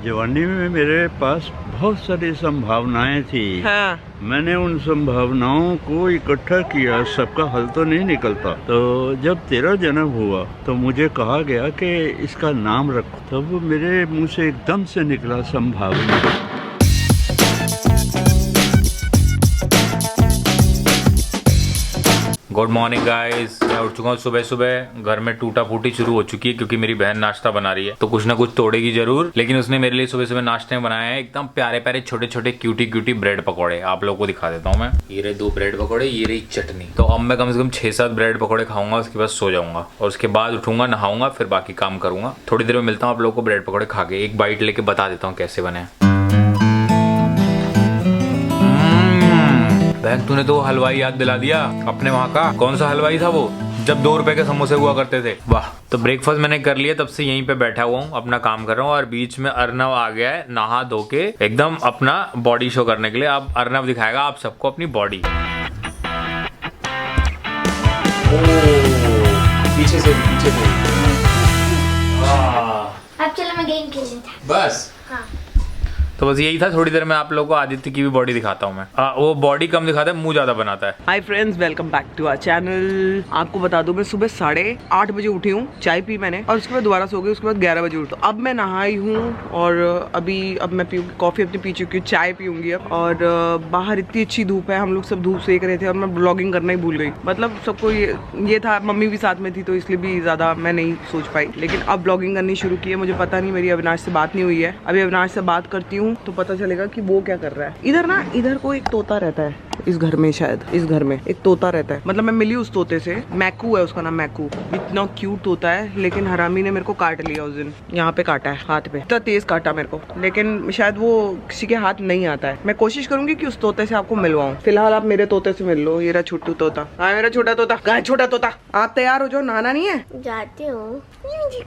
जवानी में मेरे पास बहुत सारी संभावनाएं थी। हाँ। मैंने उन संभावनाओं को इकट्ठा किया, सबका हल तो नहीं निकलता। तो जब तेरा जन्म हुआ तो मुझे कहा गया कि इसका नाम रखो, तब मेरे मुंह से एकदम से निकला संभावना। गुड मॉर्निंग गाइस, मैं उठ चुका हूँ सुबह सुबह। घर में टूटा फूटी शुरू हो चुकी है क्योंकि मेरी बहन नाश्ता बना रही है, तो कुछ ना कुछ तोड़ेगी जरूर। लेकिन उसने मेरे लिए सुबह सुबह नाश्ते में बनाया है एकदम प्यारे प्यारे छोटे छोटे क्यूटी ब्रेड पकौड़े। आप लोगों को दिखा देता हूँ मैं। ये रहे 2 ब्रेड पकौड़े, ये रही चटनी। तो अब मैं कम से कम 6-7 ब्रेड पकौड़े खाऊंगा, उसके बाद सो जाऊंगा और उसके बाद उठूंगा, नहाऊंगा, फिर बाकी काम करूंगा। थोड़ी देर में मिलता हूँ आप लोगों को ब्रेड पकौड़े खा के। एक बाइट लेके बता देता हूँ कैसे बने। बहन, तूने तो हलवाई याद दिला दिया अपने वहाँ का। कौन सा हलवाई था वो, जब 2 रुपए के समोसे हुआ करते थे? वाह। तो ब्रेकफास्ट मैंने कर लिया, तब से यहीं पे बैठा हुआ हूँ, अपना काम कर रहा हूँ। और बीच में अर्नव आ गया है नहा धो के एकदम अपना बॉडी शो करने के लिए। अब अर्नव दिखाएगा आप सबको अपनी बॉडी। पीछे से अब चलो मैं गेम खेल लेता हूँ। बस। हाँ। तो बस यही था। थोड़ी देर में आप लोगों को आदित्य की भी बॉडी दिखाता हूँ मैं। वो बॉडी कम दिखाता है, मुंह ज्यादा बनाता है। Hi friends, welcome back to our channel. आपको बता दूं, मैं सुबह 8:30 बजे उठी हूँ, चाय पी मैंने और उसके बाद दोबारा सो गई। उसके बाद 11 बजे उठी। तो अब मैं नहाई हूँ और अब मैं पीऊँगी कॉफी, अपनी पी चुकी हूँ, चाय पीऊँगी अब। और बाहर इतनी अच्छी धूप है, हम लोग सब धूप सेक रहे थे और मैं ब्लॉगिंग करना ही भूल गई। मतलब सबको ये था, मम्मी भी साथ में थी तो इसलिए भी ज्यादा मैं नहीं सोच पाई। लेकिन अब ब्लॉगिंग करनी शुरू की है। मुझे पता नहीं, मेरी अविनाश से बात नहीं हुई है। अभी अविनाश से बात करती हूँ तो पता चलेगा कि वो क्या कर रहा है। इधर को एक तोता रहता है इस घर में, शायद इस घर में एक तोता रहता है। मतलब मैं मिली उस तोते से, मैकू है उसका नाम, मैकू। इतना क्यूट तोता है, लेकिन हरामी ने मेरे को काट लिया उस दिन। यहाँ पे काटा है, हाथ पे, इतना तेज काटा मेरे को। लेकिन शायद वो किसी के हाथ नहीं आता है। मैं कोशिश करूंगी कि उस तोते से आपको मिलवाऊं। फिलहाल आप मेरे तोते से मिल लो। ये रहा छोटू तोता। हाँ मेरा छोटा तोता। कहाँ है छोटा तोता? आप तैयार हो जाओ, नहाना नहीं है? जाती हूँ।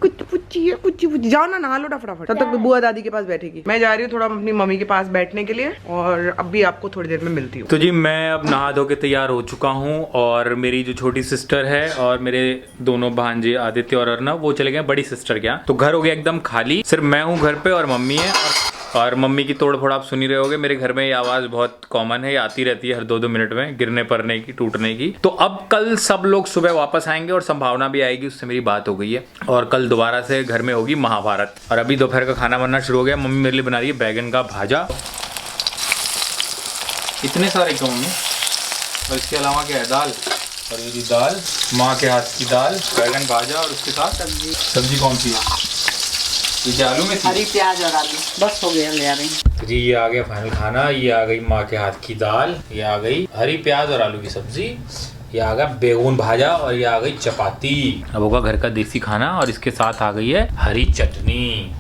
कुछ जाओ ना, नहा लो फटाफट। तब तक बुआ दादी के पास बैठेगी। मैं जा रही हूँ थोड़ा अपनी मम्मी के पास बैठने के लिए और अब भी आपको थोड़ी देर में मिलती हूँ। तो जी मैं अब नहा धो के तैयार हो चुका हूँ और मेरी जो छोटी सिस्टर है और मेरे दोनों भांजे आदित्य और अर्नव, वो चले गए बड़ी सिस्टर के यहाँ। तो घर हो गया एकदम खाली, सिर्फ मैं हूँ घर पे और मम्मी है। और मम्मी की तोड़ फोड़ आप सुन ही रहे होगे। मेरे घर में ये आवाज बहुत कॉमन है, आती रहती है हर 2-2 मिनट में, गिरने पड़ने की, टूटने की। तो अब कल सब लोग सुबह वापस आएंगे और संभावना भी आएगी, उससे मेरी बात हो गई है। और कल दोबारा से घर में होगी महाभारत। और अभी दोपहर का खाना बनना शुरू हो गया। मम्मी मेरे लिए बना रही है बैगन का भाजा। इतने सारे क्यों मम्मी? और इसके अलावा क्या है? दाल। और ये दाल माँ के हाथ की दाल, बैगन भाजा और उसके साथ सब्जी कौन सी है? ये आलू में थी? हरी प्याज और आलू, बस हो गया, ले आ रही। तो जी ये आ गया फाइनल खाना। ये आ गई माँ के हाथ की दाल, ये आ गई हरी प्याज और आलू की सब्जी, ये आ गया बैगन भाजा और ये आ गई चपाती। अब होगा घर का देसी खाना और इसके साथ आ गई है हरी चटनी।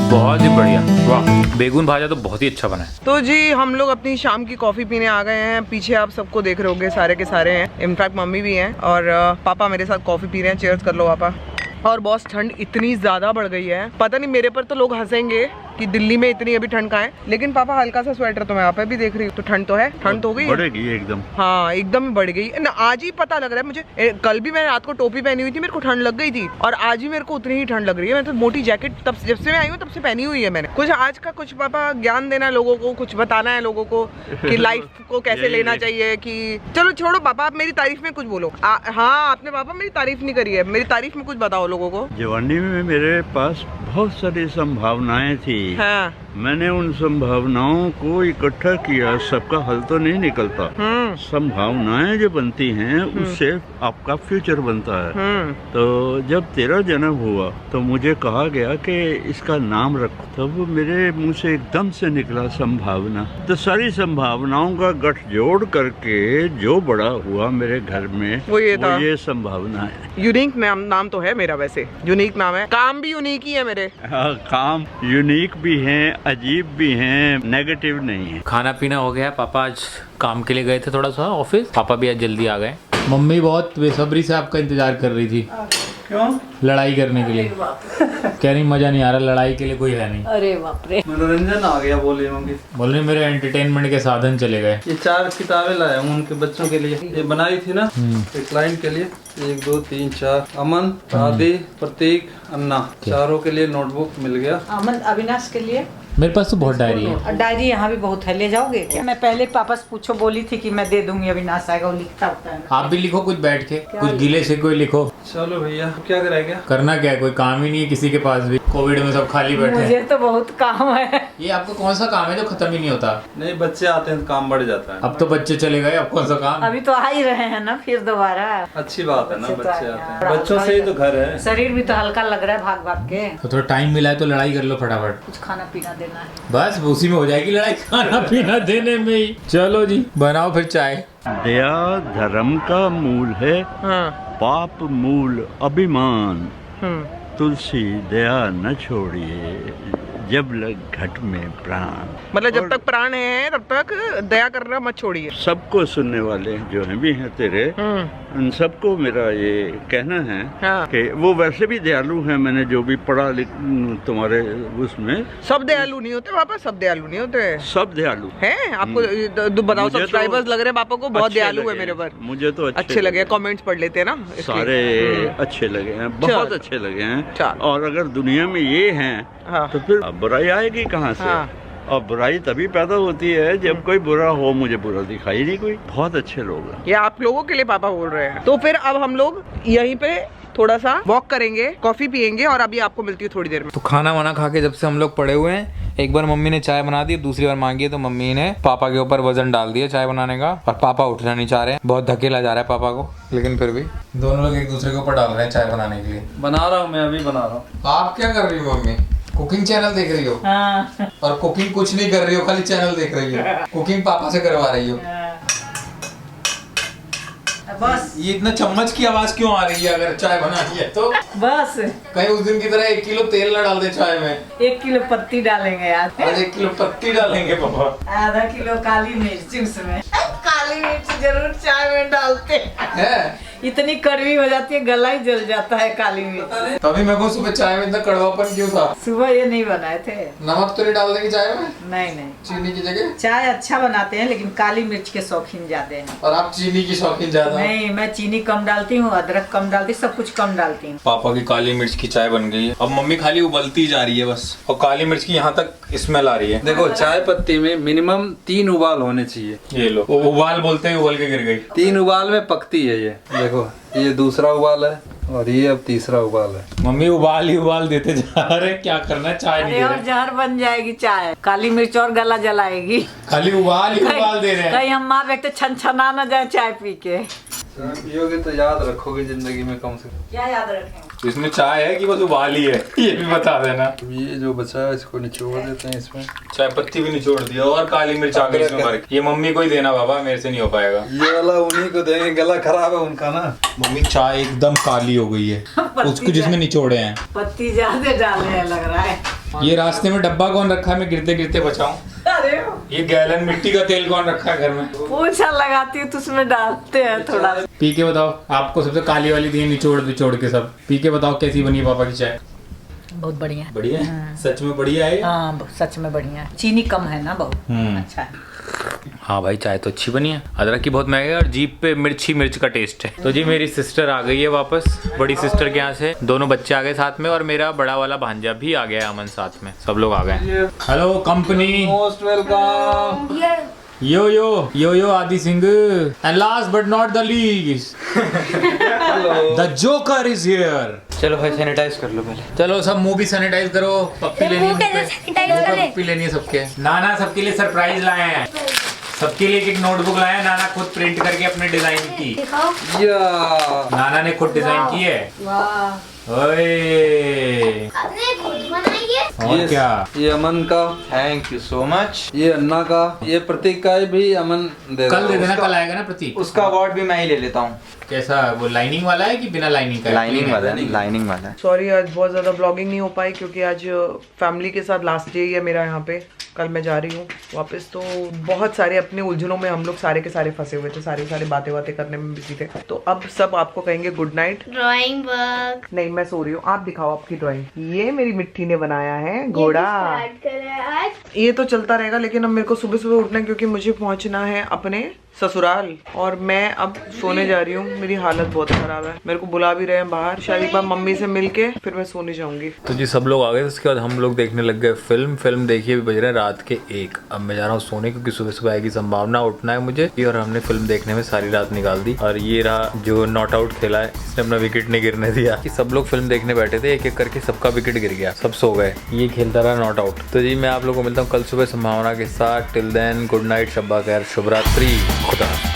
बहुत ही बढ़िया, वाह। बैगन भाजा तो बहुत ही अच्छा बना है। तो जी हम लोग अपनी शाम की कॉफी पीने आ गए हैं। पीछे आप सबको देख रहे होंगे, सारे के सारे हैं। इनफैक्ट मम्मी भी हैं और पापा मेरे साथ कॉफी पी रहे हैं। चीयर्स कर लो पापा। और बॉस, ठंड इतनी ज्यादा बढ़ गई है, पता नहीं मेरे पर तो लोग हंसेंगे कि दिल्ली में इतनी अभी ठंड कहाँ है। लेकिन पापा हल्का सा स्वेटर तो मैं यहाँ पे भी देख रही हूँ। तो ठंड तो है, ठंड तो हो गई, बढ़ेगी एकदम। हाँ एकदम बढ़ गई ना। आज ही पता लग रहा है मुझे। कल भी मैंने रात को टोपी पहनी हुई थी, मेरे को ठंड लग गई थी। और आज भी मेरे को उतनी ही ठंड लग रही है। मैं तो मोटी जैकेट तब जब से मैं आई हूँ तब से पहनी हुई है मैंने। कुछ आज का कुछ पापा ज्ञान देना है लोगों को, कुछ बताना है लोगों को कि लाइफ को कैसे लेना चाहिए। कि चलो छोड़ो पापा, आप मेरी तारीफ में कुछ बोलो। हाँ आपने पापा मेरी तारीफ नहीं करी है, मेरी तारीफ में कुछ बताओ लोगों को। जवानी में मेरे पास बहुत सारी संभावनाएं थी। हाँ। मैंने उन संभावनाओं को इकट्ठा किया, सबका हल तो नहीं निकलता। संभावनाएं जो बनती हैं उससे आपका फ्यूचर बनता है। तो जब तेरा जन्म हुआ तो मुझे कहा गया कि इसका नाम रखो, तब मेरे मुंह से एकदम से निकला संभावना। तो सारी संभावनाओं का गठजोड़ करके जो बड़ा हुआ मेरे घर में वो ये संभावना है। यूनिक नाम तो है मेरा, वैसे यूनिक नाम है। काम भी यूनिक ही है मेरे। काम यूनिक भी हैं, अजीब भी हैं, नेगेटिव नहीं है। खाना पीना हो गया। पापा आज काम के लिए गए थे थोड़ा सा ऑफिस। पापा भी आज जल्दी आ गए। मम्मी बहुत बेसब्री से आपका इंतजार कर रही थी। क्यों? लड़ाई करने के लिए। कह रही मजा नहीं आ रहा, लड़ाई के लिए कोई है नहीं। अरे बाप रे, मनोरंजन आ गया बोले होंगे। बोले मेरे एंटरटेनमेंट के साधन चले गए। ये 4 किताबें लाया हूँ उनके बच्चों के लिए। ये बनाई थी ना एक क्लाइंट के लिए। 1 2 3 4 अमन, आदि, प्रतीक, अन्ना, चारों के लिए नोटबुक मिल गया। अमन अविनाश के लिए मेरे पास तो बहुत डायरी है। और डायरी यहाँ भी बहुत है, ले जाओगे क्या? मैं पहले पापा से पूछो, बोली थी कि मैं दे दूंगी, अविनाश आएगा, वो लिखता होता है। आप भी लिखो कुछ बैठ के, कुछ गीले से कोई लिखो। चलो भैया, क्या करेगा? करना क्या है, कोई काम ही नहीं है किसी के पास भी। कोविड में सब खाली बैठे मुझे हैं। तो बहुत काम है। ये आपको कौन सा काम है जो खत्म ही नहीं होता? नहीं, बच्चे आते हैं तो काम बढ़ जाता है। अब तो बच्चे चले गए, अब कौन सा काम? अभी तो आ ही रहे हैं ना, फिर दोबारा। अच्छी बात है ना, बच्चे तो बच्चे आए आते हैं। हैं। बच्चों से ही तो घर है। शरीर भी तो हल्का लग रहा है भाग भाग के। तो थोड़ा टाइम मिला है तो लड़ाई कर लो फटाफट। कुछ खाना पीना देना है। बस उसी में हो जाएगी लड़ाई, खाना पीना देने में ही। चलो जी बनाओ फिर चाय। दया धर्म का मूल है, हाँ। पाप मूल अभिमान। हम्म। तुलसी दया न छोड़िए, जब लग घट में प्राण। मतलब जब तक प्राण है तब तक दया करना मत छोड़िए। सबको सुनने वाले जो हैं भी हैं तेरे, उन सबको मेरा ये कहना है हाँ। कि वो वैसे भी दयालु हैं। मैंने जो भी पढ़ा तुम्हारे उसमें, सब दयालु नहीं होते पापा, सब दयालु नहीं होते सब दयालु हैं। आपको बताओ, मुझे तो सब्सक्राइबर्स लग रहे हैं पापा को बहुत अच्छे दयालु है लगे। मेरे पर। मुझे तो अच्छे लगे, कमेंट्स पढ़ लेते हैं ना इसलिए। सारे अच्छे लगे हैं, बहुत चल। अच्छे लगे हैं। चल। और अगर दुनिया में ये हैं हाँ। तो फिर बुराई आएगी कहाँ से? हाँ। और बुराई तभी पैदा होती है जब कोई बुरा हो। मुझे बुरा दिखाई नहीं कोई। बहुत अच्छे लोग हैं। ये आप लोगों के लिए पापा बोल रहे हैं। तो फिर अब हम लोग यहीं पे थोड़ा सा वॉक करेंगे, कॉफी पियेंगे और अभी आपको मिलती हूँ थोड़ी देर में। तो खाना वाना खा के जब से हम लोग पड़े हुए हैं, एक बार मम्मी ने चाय बना दी, दूसरी बार मांगी है तो मम्मी ने पापा के ऊपर वजन डाल दिया चाय बनाने का। और पापा उठना नहीं चाह रहे हैं, बहुत धकेला जा रहा है पापा को, लेकिन फिर भी दोनों लोग एक दूसरे के ऊपर डाल रहे हैं चाय बनाने के लिए। बना रहा हूँ मैं, अभी बना रहा हूँ। आप क्या कर रही हो मम्मी? कुकिंग चैनल देख रही हो? हाँ। और कुकिंग कुछ नहीं कर रही हो, खाली चैनल देख रही हो। कुकिंग पापा से करवा रही हो। बस ये इतना चम्मच की आवाज क्यों आ रही है अगर चाय बनानी है तो? बस कहीं उस दिन की तरह 1 किलो तेल ना डाल दे चाय में। 1 किलो पत्ती डालेंगे यार, आज 1 किलो पत्ती डालेंगे पापा। आधा किलो काली मिर्च उसमें। काली मिर्च जरूर चाय में डालते है इतनी कड़वी हो जाती है, गला ही जल जाता है काली मिर्च। तभी मेरे को सुबह चाय में इतना कड़वापन क्यों था? सुबह ये नहीं बनाए थे। नमक तो नहीं डाल देंगे चाय में? नहीं नहीं, चीनी की जगह? चाय अच्छा बनाते हैं लेकिन काली मिर्च के शौकीन ज्यादा हैं। और आप चीनी की शौकीन ज्यादा? नहीं, मैं चीनी कम डालती हूँ, अदरक कम डालती हूँ, सब कुछ कम डालती हूँ। पापा की काली मिर्च की चाय बन गई है। अब मम्मी खाली उबलती जा रही है बस, और काली मिर्च की यहाँ तक स्मेल आ रही है। देखो, चाय पत्ती में मिनिमम 3 उबाल होने चाहिए। ये लो, वो उबाल बोलते ही उबल के गिर गई। 3 उबाल में पकती है ये। देखो, ये दूसरा उबाल है और ये अब तीसरा उबाल है। मम्मी उबाल ही उबाल देते जा रहे, क्या करना है, चाय नहीं अरे दे और रहे। जहर बन जाएगी चाय, काली मिर्च और गला जलाएगी। खाली उबाल ही उबाल दे रहे हैं। कहीं हम माँ बेटे छन छना न जाए चाय पी के। चाय पियोगे तो याद रखोगे जिंदगी में कम से कम। क्या याद रखें? इसमें चाय है कि बस उबाल ही है, ये भी बता देना। ये जो बचा है इसको निचोड़ देते हैं इसमें। चाय पत्ती भी निचोड़ दिया और काली मिर्च आ गई इसमें भर के। ये मम्मी को ही देना बाबा, मेरे से नहीं हो पाएगा। ये वाला उन्हीं को देंगे, गला खराब है उनका ना। मम्मी चाय एकदम काली हो गई है उसको जिसमें निचोड़े हैं। पत्ती ज्यादा डाले हैं लग रहा है। ये रास्ते में डब्बा कौन रखा है, मैं गिरते गिरते बचाऊं? अरे ये गैलन मिट्टी का तेल कौन रखा है घर में? पूछा लगाती हूँ तो उसमें डालते हैं थोड़ा। पी के बताओ, आपको सबसे काली वाली दी निचोड़ निचोड़ के सब। पी के बताओ कैसी बनी है पापा की चाय? बहुत बढ़िया। बढ़िया है, सच में बढ़िया है। हाँ सच में बढ़िया है, चीनी कम है ना, बहुत अच्छा है। हाँ भाई, चाय तो अच्छी बनी है। अदरक की बहुत महंगी है और जीभ पे मिर्च ही मिर्च का टेस्ट है। तो जी मेरी सिस्टर आ गई है वापस, बड़ी सिस्टर के यहाँ से। दोनों बच्चे आ गए साथ में और मेरा बड़ा वाला भांजा भी आ गया है अमन साथ में। सब लोग आ गए। Hello company, most welcome. Yo yo yo yo Aadi Singh, and last but not the least the joker is here. चलो भाई सैनिटाइज कर लो पहले। चलो सब मुंह भी सैनिटाइज करो। पप्पी लेनी है, पप्पी लेनी है सबके। नाना सबके लिए सरप्राइज लाए हैं, सबके लिए एक नोटबुक लाया है। नाना खुद प्रिंट करके अपने डिजाइन की। या नाना ने खुद डिजाइन की है। वाह ओए आपने खुद बनाई है? और क्या? ये अमन का, थैंक यू सो मच। ये अन्ना का, ये प्रतीक का भी अमन दे कल दे रहा देना, कल आएगा ना प्रतीक। उसका अवार्ड भी मैं ही ले लेता हूँ। कैसा वो लाइनिंग वाला है कि बिना लाइनिंग का? लाइनिंग वाला है, लाइनिंग वाला है। सॉरी आज बहुत ज़्यादा ब्लॉगिंग नहीं हो पाई क्योंकि आज फैमिली के साथ लास्ट डे है मेरा यहाँ पे। कल मैं जा रही हूँ वापस, तो बहुत सारे अपने उलझनों में हम लोग सारे के सारे फंसे हुए थे, सारी बातें करने में बिजी थे। तो अब सब आपको कहेंगे गुड नाइट। ड्राइंग वर्क नहीं मैं सो रही हूँ, आप दिखाओ आपकी ड्राइंग। ये मेरी मिट्टी ने बनाया है घोड़ा। आज ये तो चलता रहेगा, लेकिन अब मेरे को सुबह सुबह उठना है क्योंकि मुझे पहुंचना है अपने ससुराल और मैं अब सोने जा रही हूँ। मेरी हालत बहुत खराब है, मेरे को बुला भी रहे हैं बाहर, शायद एक बार मम्मी से मिलके फिर मैं सोने जाऊंगी। तो जी सब लोग आ गए, उसके बाद हम लोग देखने लग गए फिल्म देखिए, बज रहे हैं रात के 1। अब मैं जा रहा हूँ सोने क्योंकि सुबह सुबह आएगी संभावना, उठना है मुझे। और हमने फिल्म देखने में सारी रात निकाल दी। और ये रहा जो नॉट आउट खेला है, इसने अपना विकेट नहीं गिरने दिया। कि सब लोग फिल्म देखने बैठे थे, एक एक करके सबका विकेट गिर गया, सब सो गए, ये खेलता रहा नॉट आउट। तो जी मैं आप लोगों को मिलता हूँ कल सुबह संभावना के साथ। टिल देन गुड नाइट, शब्बा खैर, शुभ रात्रि, खुदा।